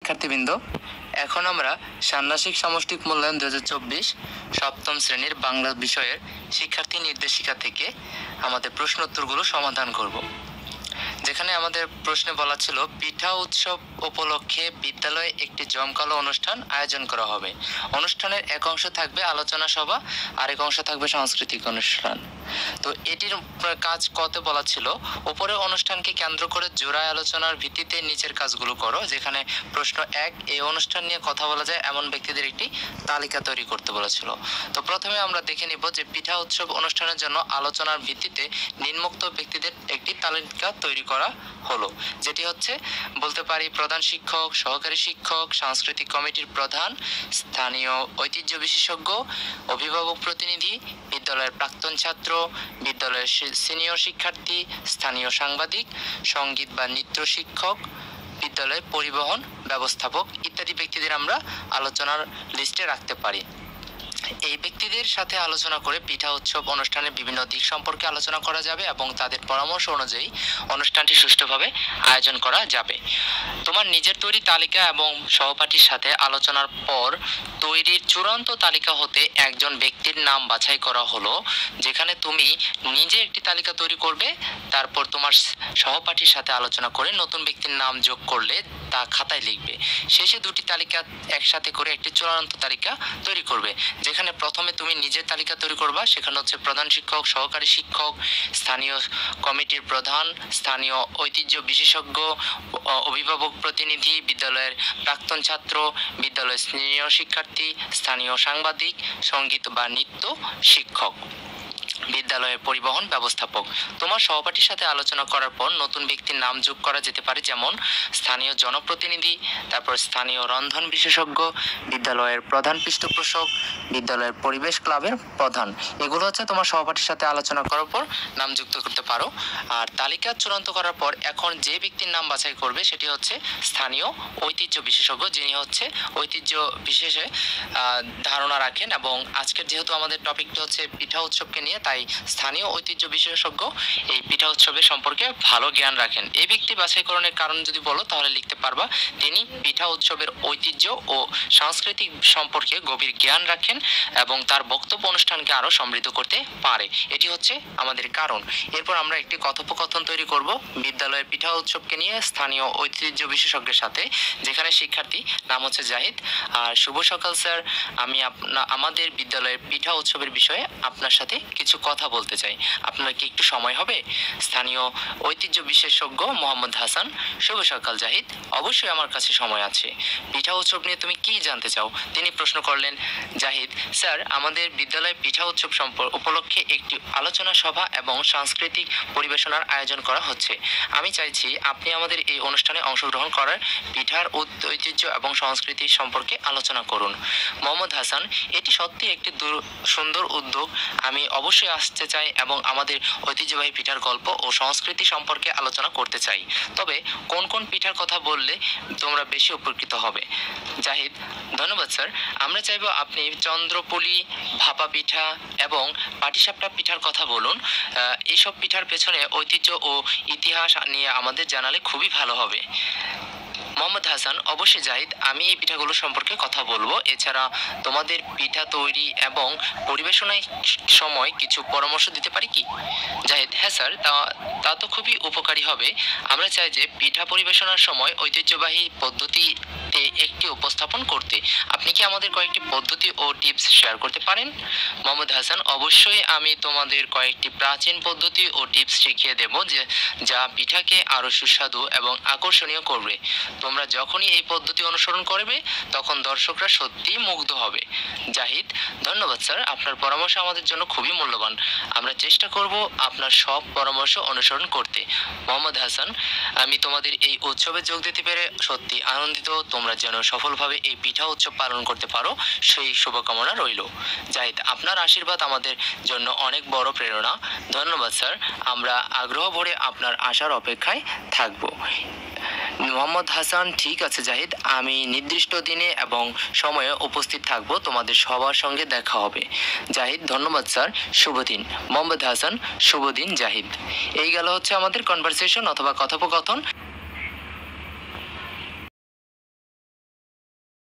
শিক্ষার্থীবৃন্দ, এখন আমরা ষান্মাসিক সামষ্টিক মূল্যায়ন 2024 সপ্তম শ্রেণীর বাংলা বিষয়ের শিক্ষার্থী নির্দেশিকা থেকে আমাদের প্রশ্ন উত্তরগুলো সমাধান করব। যেখানে আমাদের প্রশ্নে বলা ছিল, পিঠা উৎসব উপলক্ষে বিদ্যালয়ে একটি জমকালো অনুষ্ঠান আয়োজন করা হবে। অনুষ্ঠানের এক অংশ থাকবে আলোচনা সভা, আরেক অংশ থাকবে সাংস্কৃতিক অনুষ্ঠান। তো এটির কাজ কত বলা ছিল, উপরে অনুষ্ঠানকে কেন্দ্র করে জোড়ায় আলোচনার ভিত্তিতে নিচের কাজগুলো করো। যেখানে প্রশ্ন 1, এই অনুষ্ঠান নিয়ে কথা বলা যায় এমন ব্যক্তিদের একটি তালিকা তৈরি করতে বলেছিল। তো প্রথমে আমরা দেখে নিব যে পিঠা উৎসব অনুষ্ঠানের জন্য আলোচনার ভিত্তিতে নিম্নোক্ত ব্যক্তিদের একটি তালিকা তৈরি করা হলো, যেটি হচ্ছে বলতে পারি প্রধান শিক্ষক, সহকারী শিক্ষক, সাংস্কৃতিক কমিটির প্রধান, স্থানীয় ঐতিহ্য বিশেষজ্ঞ, অভিভাবক প্রতিনিধি, বিদ্যালয়ের প্রাক্তন ছাত্র, বিদ্যালয়ের সিনিয়র শিক্ষার্থী, স্থানীয় সাংবাদিক, সঙ্গীত বা নৃত্য শিক্ষক, বিদ্যালয়ের পরিবহন ব্যবস্থাপক ইত্যাদি ব্যক্তিদের আমরা আলোচনার লিস্টে রাখতে পারি। এই ব্যক্তিদের সাথে আলোচনা করে পিঠা উৎসব অনুষ্ঠানের বিভিন্ন দিক সম্পর্কে আলোচনা করা যাবে এবং তাদের পরামর্শ অনুযায়ী অনুষ্ঠানটি সুষ্ঠুভাবে আয়োজন করা যাবে। তোমার নিজের তৈরি তালিকা এবং সহপাঠীর সাথে আলোচনার পর তৈরির চূড়ান্ত তালিকা হতে একজন ব্যক্তির নাম বাছাই করা হলো। যেখানে তুমি নিজে একটি তালিকা তৈরি করবে, তারপর তোমার সহপাঠীর সাথে আলোচনা করে নতুন ব্যক্তির নাম যোগ করলে তা খাতায় লিখবে। শেষে দুটি তালিকা একসাথে করে একটি চূড়ান্ত তালিকা তৈরি করবে। যেখানে প্রথমে তুমি নিজের তালিকা তৈরি করবা, সেখানে হচ্ছে প্রধান শিক্ষক, সহকারী শিক্ষক, স্থানীয় কমিটির প্রধান, স্থানীয় ঐতিহ্য বিশেষজ্ঞ, অভিভাবক প্রতিনিধি, বিদ্যালয়ের প্রাক্তন ছাত্র, বিদ্যালয়ের সিনিয়র শিক্ষার্থী, স্থানীয় সাংবাদিক, সঙ্গীত বা নৃত্য শিক্ষক, বিদ্যালয়ের পরিবহন ব্যবস্থাপক। তোমার সহপাঠীর সাথে আলোচনা করার পর নতুন ব্যক্তির নাম যোগ করা যেতে পারে, যেমন স্থানীয় জনপ্রতিনিধি, তারপর স্থানীয় রন্ধন বিশেষজ্ঞ, বিদ্যালয়ের প্রধান পৃষ্ঠপোষক, বিদ্যালয়ের পরিবেশ ক্লাবের প্রধান। এগুলো হচ্ছে তোমার সহপাঠীর সাথে আলোচনা করার পর নাম যুক্ত করতে পারো। আর তালিকা চূড়ান্ত করার পর এখন যে ব্যক্তির নাম বাছাই করবে সেটি হচ্ছে স্থানীয় ঐতিহ্য বিশেষজ্ঞ, যিনি হচ্ছে ঐতিহ্য বিশেষে ধারণা রাখেন। এবং আজকের যেহেতু আমাদের টপিকটা হচ্ছে পিঠা উৎসবকে নিয়ে, তাই স্থানীয় ঐতিহ্য বিশেষজ্ঞ এই পিঠা উৎসবের সম্পর্কে ভালো জ্ঞান রাখেন। এই ব্যক্তি বাছাইকরণের কারণ যদি বলো তাহলে লিখতে পারবা, তিনি পিঠা উৎসবের ঐতিহ্য ও সাংস্কৃতিক সম্পর্কে গভীর জ্ঞান রাখেন এবং তার বক্তব্য অনুষ্ঠানকে আরো সমৃদ্ধ করতে পারে। এটি হচ্ছে আমাদের কারণ। এরপর আমরা একটি কথোপকথন তৈরি করব বিদ্যালয়ের পিঠা উৎসবকে নিয়ে স্থানীয় ঐতিহ্য বিশেষজ্ঞের সাথে, যেখানে শিক্ষার্থী নাম হচ্ছে জাহিদ। আর শুভ সকাল স্যার, আমি আমাদের বিদ্যালয়ের পিঠা উৎসবের বিষয়ে আপনার সাথে কিছু কথা বলতে চাই, আপনার কি একটু সময় হবে? স্থানীয় ঐতিহ্য বিশেষজ্ঞ মোহাম্মদ হাসান: শুভ সকাল জাহিদ, অবশ্যই আমার কাছে সময় আছে। পিঠা উৎসব নিয়ে তুমি কি জানতে চাও? তিনি প্রশ্ন করলেন। জাহিদ: স্যার, আমাদের বিদ্যালয়ে পিঠা উৎসব উপলক্ষে একটি আলোচনা সভা এবং সাংস্কৃতিক পরিবেশনার আয়োজন করা হচ্ছে। আমি চাইছি আপনি আমাদের এই অনুষ্ঠানে অংশগ্রহণ করার পিঠার ঐতিহ্য এবং সংস্কৃতি সম্পর্কে আলোচনা করুন। মোহাম্মদ হাসান: এটি সত্যি একটি সুন্দর উদ্যোগ, আমি অবশ্যই আসতে চাই এবং আমাদের ঐতিহ্যবাহী পিঠার গল্প ও সংস্কৃতি সম্পর্কে আলোচনা করতে চাই। তবে কোন কোন পিঠার কথা বললে তোমরা বেশি উপকৃত হবে? জাহিদ: ধন্যবাদ স্যার, আমরা চাইব আপনি চন্দ্রপুলি, ভাপা পিঠা এবং পাটিসাপটা পিঠার কথা বলুন। এইসব পিঠার পেছনে ঐতিহ্য ও ইতিহাস নিয়ে আমাদের জানালে খুবই ভালো হবে। মোহাম্মদ হাসান: অবশ্যই জাহিদ, আমি এই পিঠাগুলো সম্পর্কে কথা বলবো। এছাড়া তোমাদের পিঠা তৈরি এবং পরিবেশনার সময় কিছু পরামর্শ দিতে পারি কি? জাহিদ: হ্যাঁ স্যার, তা তো খুবই উপকারী হবে। আমরা চাই যে পিঠা পরিবেশনার সময় ঐতিহ্যবাহী পদ্ধতিতে একটি উপস্থাপন করতে। আপনি কি আমাদের কয়েকটি পদ্ধতি ও টিপস শেয়ার করতে পারেন? মোহাম্মদ হাসান: অবশ্যই, আমি তোমাদের কয়েকটি প্রাচীন পদ্ধতি ও টিপস শিখিয়ে দেব যা পিঠাকে আরো সুস্বাদু এবং আকর্ষণীয় করবে। তোমরা যখনই এই পদ্ধতি অনুসরণ করবে তখন দর্শকরা সত্যি মুগ্ধ হবে। জাহিদ: ধন্যবাদ স্যার, আপনার পরামর্শ আমাদের জন্য খুবই মূল্যবান। আমরা চেষ্টা করব আপনার সব পরামর্শ অনুসরণ করতে। মোহাম্মদ হাসান: আমি তোমাদের এই উৎসবে যোগ দিতে পেরে সত্যি আনন্দিত। তোমরা যেন সফলভাবে এই পিঠা উৎসব পালন করতে পারো সেই শুভকামনা রইল। জাহিদ: আপনার আশীর্বাদ আমাদের জন্য অনেক বড় প্রেরণা। ধন্যবাদ স্যার, আমরা আগ্রহ ভরে আপনার আসার অপেক্ষায় থাকব। মোহাম্মদ হাসান: ঠিক আছে জাহিদ, আমি নির্দিষ্ট দিনে এবং সময়ে উপস্থিত থাকব, তোমাদের সবার সঙ্গে দেখা হবে। জাহিদ: ধন্যবাদ স্যার, শুভ দিন। মোহাম্মদ হাসান: শুভ দিন জাহিদ। এই গেল হচ্ছে আমাদের কনভারসেশন অথবা কথোপকথন।